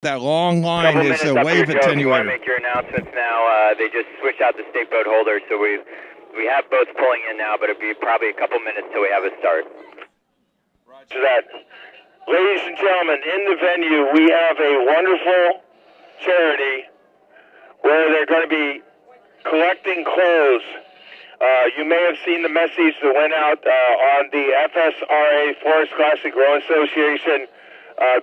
That long line is a wave If you want to attenuator. make your announcements now, they just switched out the stake boat holder, so we have boats pulling in now, but it'll be probably a couple minutes till we have a start. Roger that. Ladies and gentlemen, in the venue we have a wonderful charity where they're going to be collecting clothes. You may have seen the message that went out on the FSRA, Forest Classic Rowing Association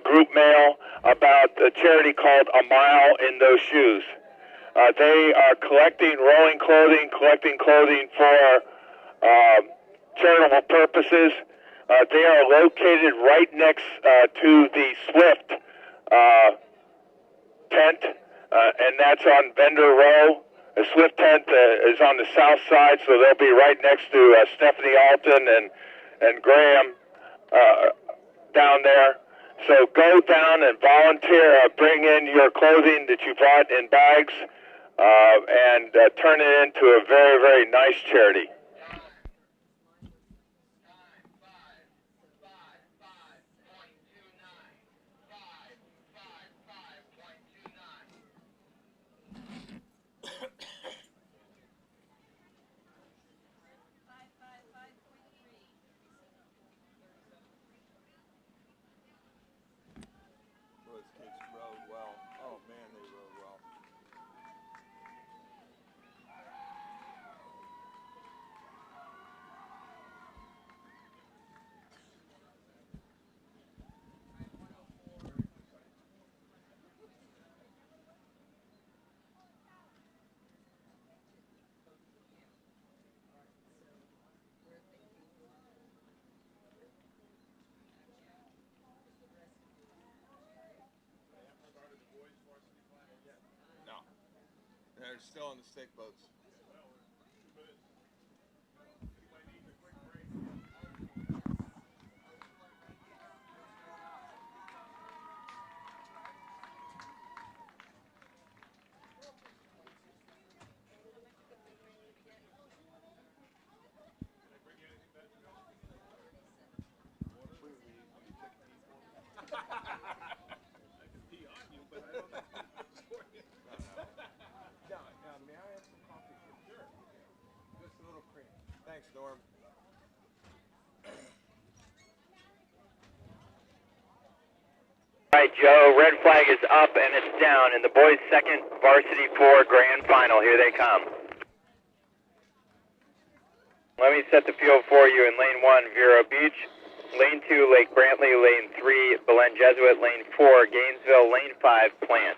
group mail about a charity called A Mile in Those Shoes. They are collecting rowing clothing, for charitable purposes. They are located right next to the Swift tent, and that's on Vendor Row. The Swift tent is on the south side, so they'll be right next to Stephanie Alton and Graham down there. So go down and volunteer, bring in your clothing that you bought in bags, and turn it into a very, very nice charity. They're still in the stake boats. Thanks, Norm. All right, Joe, red flag is up and it's down in the boys' second Varsity 4 grand final. Here they come. Let me set the field for you. In lane 1, Vero Beach. Lane 2, Lake Brantley. Lane 3, Belen Jesuit. Lane 4, Gainesville. Lane 5, Plant.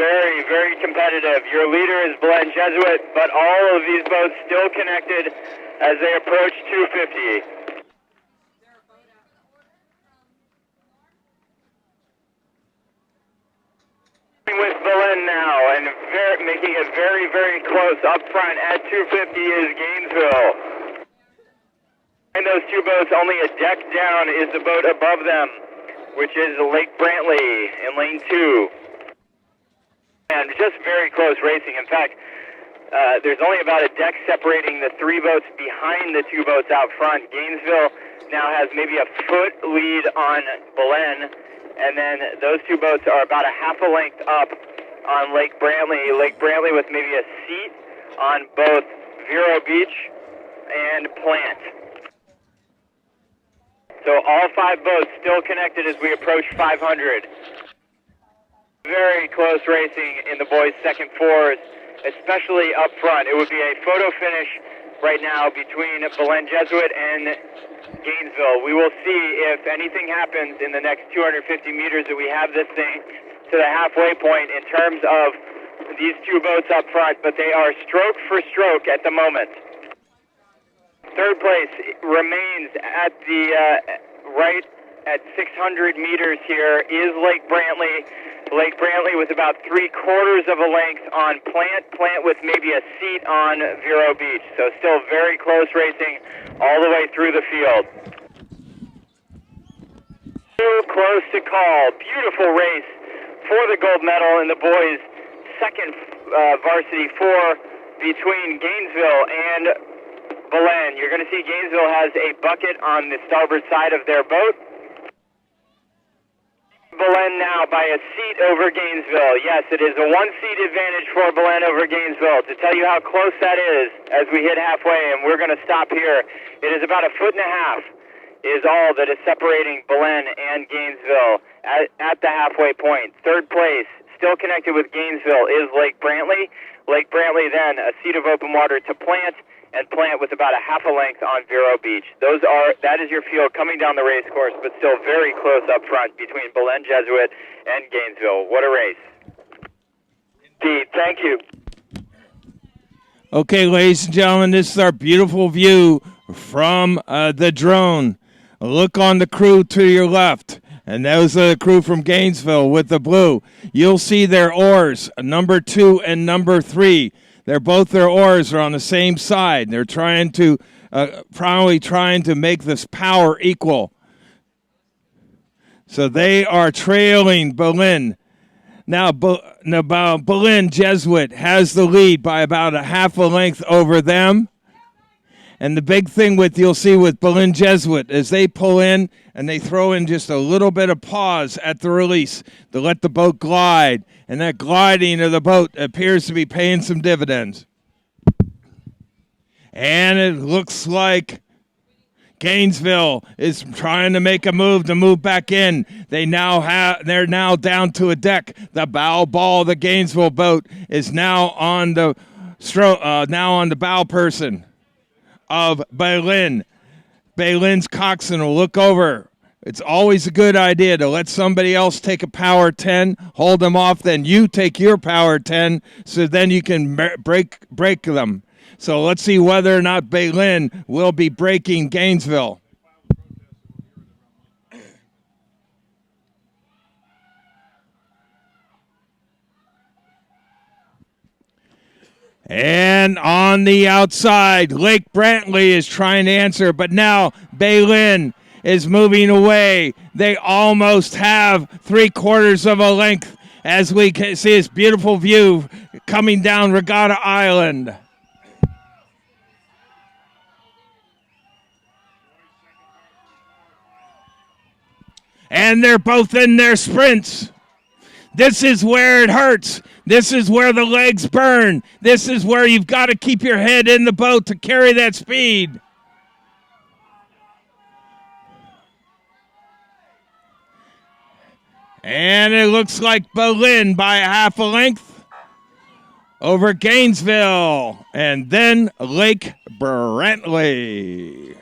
Very, very competitive. Your leader is Belen Jesuit, but all of these boats still connected as they approach 250. With Belen now, and making it very, very close up front at 250 is Gainesville. And those two boats, only a deck down is the boat above them, which is Lake Brantley in lane 2. And just very close racing. In fact, there's only about a deck separating the three boats behind the two boats out front. Gainesville now has maybe a foot lead on Belen, and then those two boats are about a half a length up on Lake Brantley. Lake Brantley with maybe a seat on both Vero Beach and Plant. So all five boats still connected as we approach 500. Very close racing in the boys' second fours, especially up front. It would be a photo finish right now between Belen Jesuit and Gainesville. We will see if anything happens in the next 250 meters that we have this thing to the halfway point in terms of these two boats up front, but they are stroke for stroke at the moment. Third place remains at the right at 600 meters here is Lake Brantley. Lake Brantley with about 3/4 of a length on Plant. Plant with maybe a seat on Vero Beach. So still very close racing all the way through the field. Too close to call. Beautiful race for the gold medal in the boys' second Varsity 4 between Gainesville and Belen. You're going to see Gainesville has a bucket on the starboard side of their boat. Belen now by a seat over Gainesville. Yes, it is a one-seat advantage for Belen over Gainesville. To tell you how close that is as we hit halfway, and we're going to stop here, it is about 1.5 feet is all that is separating Belen and Gainesville at the halfway point. Third place, still connected with Gainesville, is Lake Brantley. Lake Brantley then a seat of open water to Plant, and Plant with about 1/2 length on Vero Beach. That is your field coming down the race course, but still very close up front between Belen Jesuit and Gainesville. What a race. Indeed, thank you. Okay, ladies and gentlemen, this is our beautiful view from the drone. Look on the crew to your left, and those are the crew from Gainesville with the blue. You'll see their oars, number 2 and number 3. Their oars are on the same side. They're probably trying to make this power equal. So they are trailing Belen. Now, Belen Jesuit has the lead by about 1/2 length over them. And the big thing you'll see with Belen Jesuit is they pull in and they throw in just a little bit of pause at the release to let the boat glide. And that gliding of the boat appears to be paying some dividends. And it looks like Gainesville is trying to make a move to move back in. They're now down to a deck. The bow ball of the Gainesville boat is now on the bow person of Belen. Belen's coxswain will look over. It's always a good idea to let somebody else take a power 10, hold them off, then you take your power 10, so then you can break them. So let's see whether or not Belen will be breaking Gainesville. And on the outside, Lake Brantley is trying to answer, but now Belen is moving away. They almost have 3/4 of a length as we can see this beautiful view coming down Regatta Island. And they're both in their sprints. This is where it hurts. This is where the legs burn. This is where you've got to keep your head in the boat to carry that speed. And it looks like Belen by 1/2 length over Gainesville. And then Lake Brantley.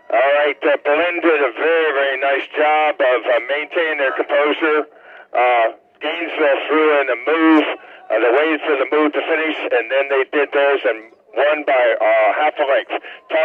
All right, Belen did a very, very nice job of maintaining their composure. Gainesville threw in a move. They waited for the move to finish, and then they did theirs and won by 1/2 length. Toss